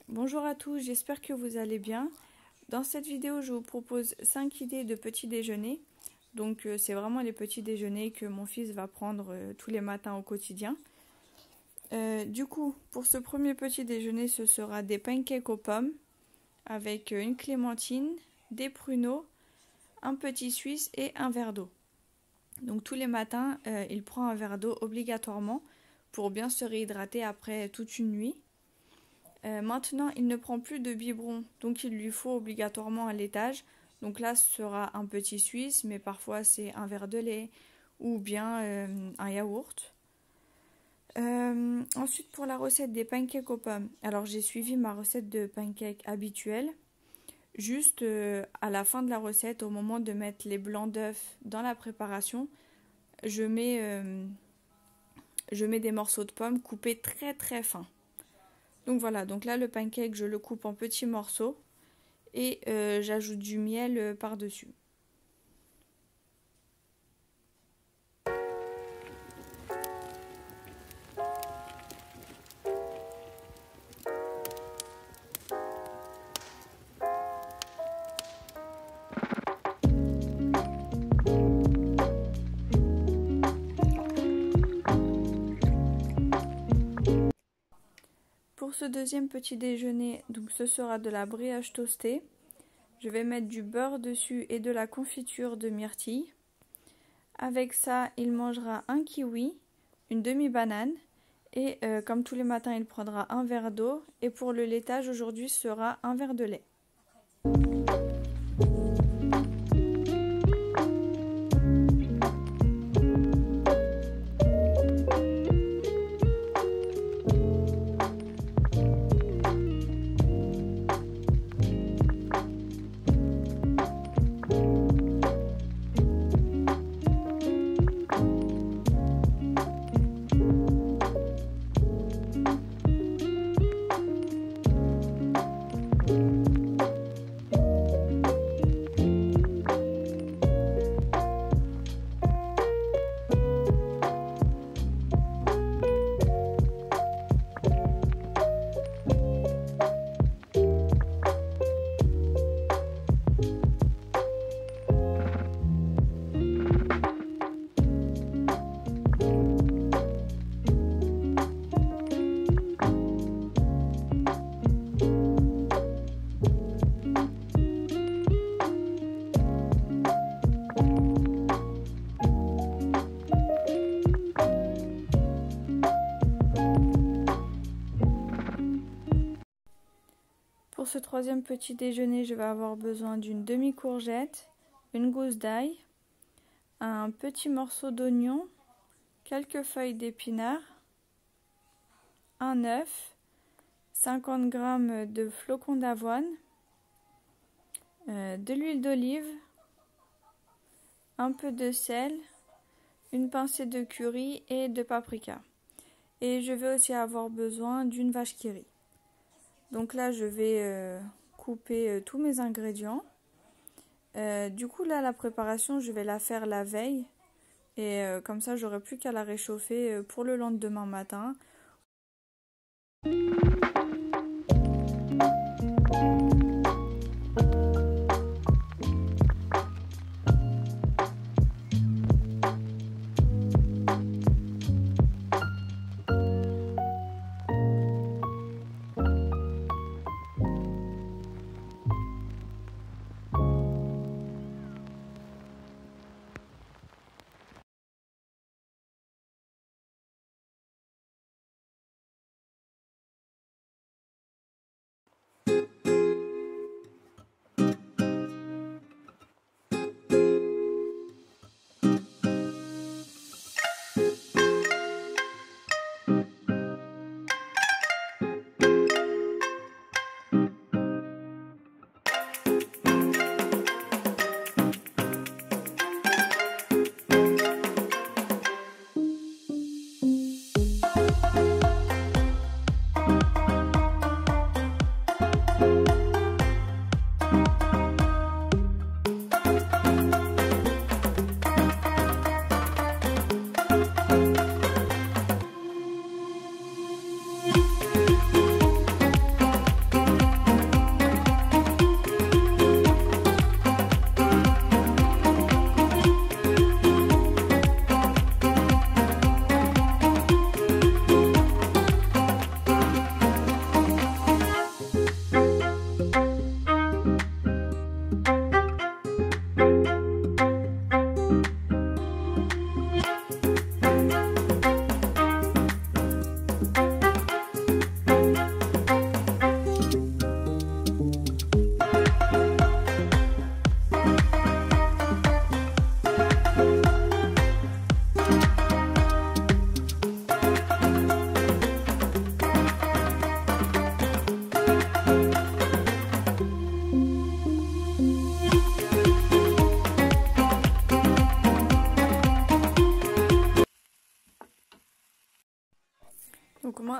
Bonjour à tous, j'espère que vous allez bien. Dans cette vidéo, je vous propose 5 idées de petits déjeuners. Donc c'est vraiment les petits déjeuners que mon fils va prendre tous les matins au quotidien. Du coup, pour ce premier petit déjeuner, ce sera des pancakes aux pommes avec une clémentine, des pruneaux, un petit suisse et un verre d'eau. Donc tous les matins, il prend un verre d'eau obligatoirement pour bien se réhydrater après toute une nuit. Maintenant, il ne prend plus de biberon, donc il lui faut obligatoirement un laitage. Donc là, ce sera un petit suisse, mais parfois c'est un verre de lait ou bien un yaourt. Ensuite, pour la recette des pancakes aux pommes, alors j'ai suivi ma recette de pancakes habituelle. Juste à la fin de la recette, au moment de mettre les blancs d'œufs dans la préparation, je mets des morceaux de pommes coupés très très fins. Donc voilà, donc là le pancake je le coupe en petits morceaux et j'ajoute du miel par-dessus. Pour ce deuxième petit déjeuner, donc ce sera de la brioche toastée. Je vais mettre du beurre dessus et de la confiture de myrtille. Avec ça, il mangera un kiwi, une demi-banane et comme tous les matins, il prendra un verre d'eau. Et pour le laitage, aujourd'hui, sera un verre de lait. Pour ce troisième petit déjeuner, je vais avoir besoin d'une demi-courgette, une gousse d'ail, un petit morceau d'oignon, quelques feuilles d'épinards, un œuf, 50 g de flocons d'avoine, de l'huile d'olive, un peu de sel, une pincée de curry et de paprika. Et je vais aussi avoir besoin d'une vache qui rit. Donc là, je vais couper tous mes ingrédients. Du coup, là, la préparation, je vais la faire la veille. Et comme ça, j'aurai plus qu'à la réchauffer pour le lendemain matin.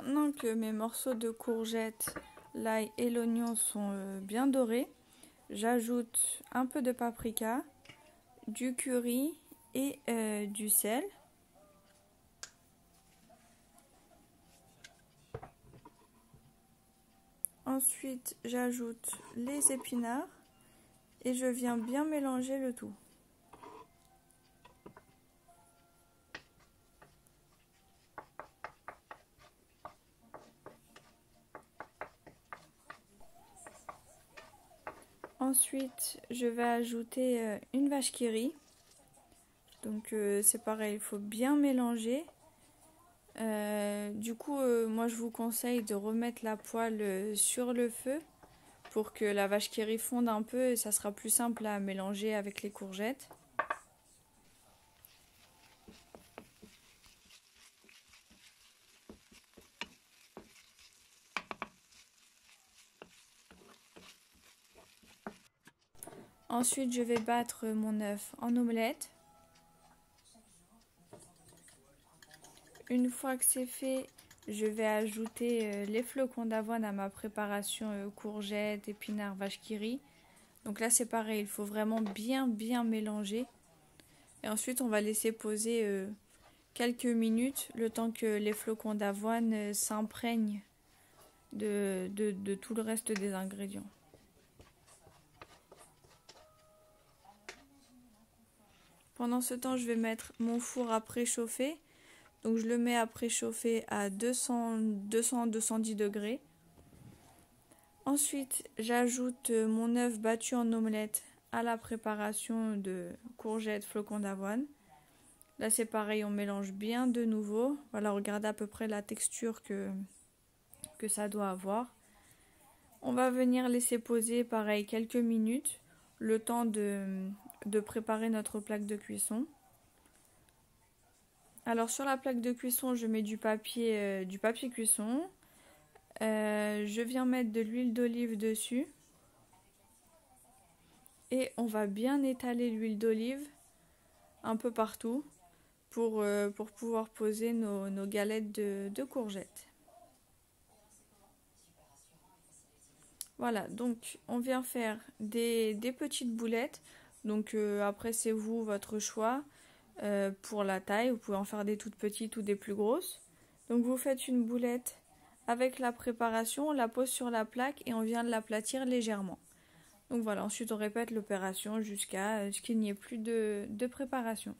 Maintenant que mes morceaux de courgettes, l'ail et l'oignon sont bien dorés, j'ajoute un peu de paprika, du curry et du sel. Ensuite, j'ajoute les épinards et je viens bien mélanger le tout. Ensuite, je vais ajouter une vache qui rit. Donc c'est pareil, il faut bien mélanger. Moi je vous conseille de remettre la poêle sur le feu pour que la vache qui rit fonde un peu et ça sera plus simple à mélanger avec les courgettes. Ensuite, je vais battre mon œuf en omelette. Une fois que c'est fait, je vais ajouter les flocons d'avoine à ma préparation courgettes, épinards, vache qui rit. Donc là, c'est pareil, il faut vraiment bien mélanger. Et ensuite, on va laisser poser quelques minutes, le temps que les flocons d'avoine s'imprègnent de tout le reste des ingrédients. Pendant ce temps, je vais mettre mon four à préchauffer. Donc je le mets à préchauffer à 200-210 degrés. Ensuite, j'ajoute mon œuf battu en omelette à la préparation de courgettes, flocons d'avoine. Là c'est pareil, on mélange bien de nouveau. Voilà, regardez à peu près la texture que ça doit avoir. On va venir laisser poser pareil quelques minutes, le temps de préparer notre plaque de cuisson. Alors sur la plaque de cuisson, je mets du papier cuisson. Je viens mettre de l'huile d'olive dessus. Et on va bien étaler l'huile d'olive un peu partout pour pouvoir poser nos galettes de courgettes. Voilà, donc on vient faire des petites boulettes. Donc après c'est vous, votre choix. Pour la taille, vous pouvez en faire des toutes petites ou des plus grosses. Donc vous faites une boulette avec la préparation, on la pose sur la plaque et on vient de l'aplatir légèrement. Donc voilà, ensuite on répète l'opération jusqu'à ce qu'il n'y ait plus de préparation.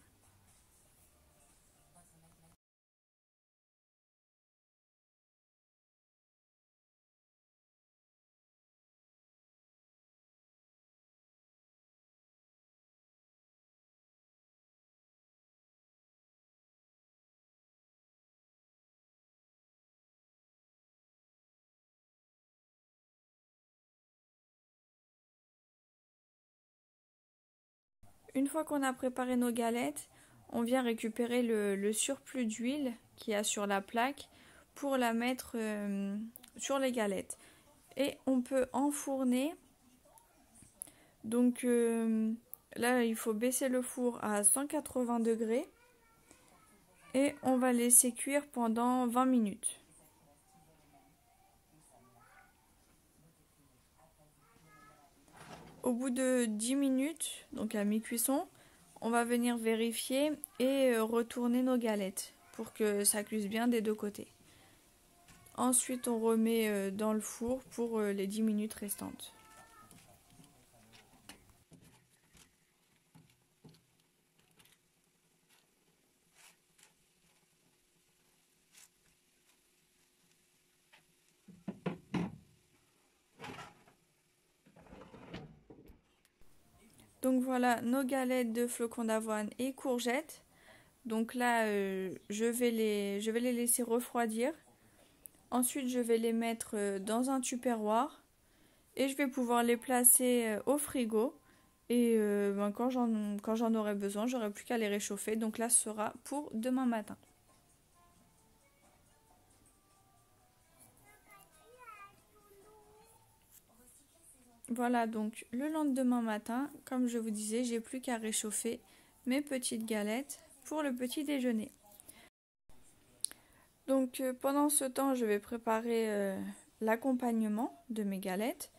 Une fois qu'on a préparé nos galettes, on vient récupérer le surplus d'huile qu'il y a sur la plaque pour la mettre sur les galettes. Et on peut enfourner. Donc là, il faut baisser le four à 180 degrés et on va laisser cuire pendant 20 minutes. Au bout de 10 minutes, donc à mi-cuisson, on va venir vérifier et retourner nos galettes pour que ça cuise bien des deux côtés. Ensuite, on remet dans le four pour les 10 minutes restantes. Donc voilà nos galettes de flocons d'avoine et courgettes. Donc là, je vais les laisser refroidir. Ensuite, je vais les mettre dans un tupperware et je vais pouvoir les placer au frigo. Et quand j'en aurai besoin, j'aurai plus qu'à les réchauffer. Donc là, ce sera pour demain matin. Voilà, donc le lendemain matin, comme je vous disais, j'ai plus qu'à réchauffer mes petites galettes pour le petit déjeuner. Donc pendant ce temps, je vais préparer l'accompagnement de mes galettes.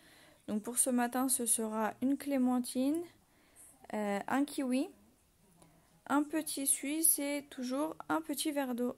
Donc pour ce matin, ce sera une clémentine, un kiwi, un petit suisse et toujours un petit verre d'eau.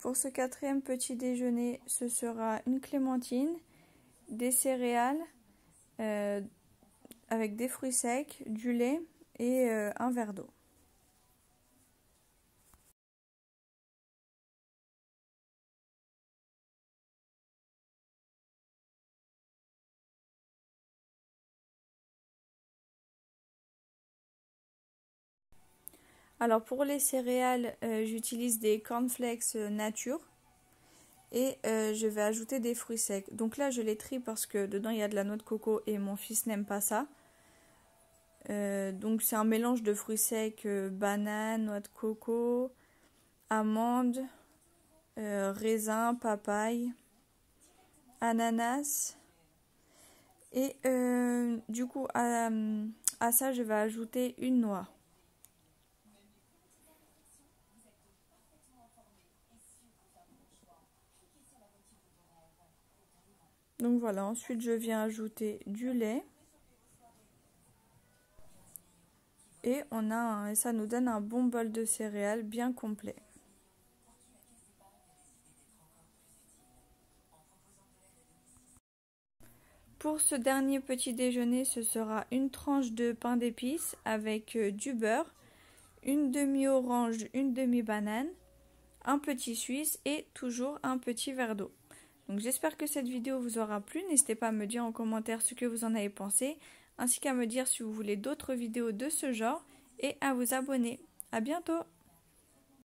Pour ce quatrième petit déjeuner, ce sera une clémentine, des céréales avec des fruits secs, du lait et un verre d'eau. Alors pour les céréales, j'utilise des cornflakes nature et je vais ajouter des fruits secs. Donc là je les trie parce que dedans il y a de la noix de coco et mon fils n'aime pas ça. Donc c'est un mélange de fruits secs, bananes, noix de coco, amandes, raisins, papaye, ananas. Et du coup à ça je vais ajouter une noix. Donc voilà, ensuite je viens ajouter du lait. Et ça nous donne un bon bol de céréales bien complet. Pour ce dernier petit déjeuner, ce sera une tranche de pain d'épices avec du beurre, une demi-orange, une demi-banane, un petit suisse et toujours un petit verre d'eau. Donc j'espère que cette vidéo vous aura plu. N'hésitez pas à me dire en commentaire ce que vous en avez pensé, ainsi qu'à me dire si vous voulez d'autres vidéos de ce genre et à vous abonner. À bientôt!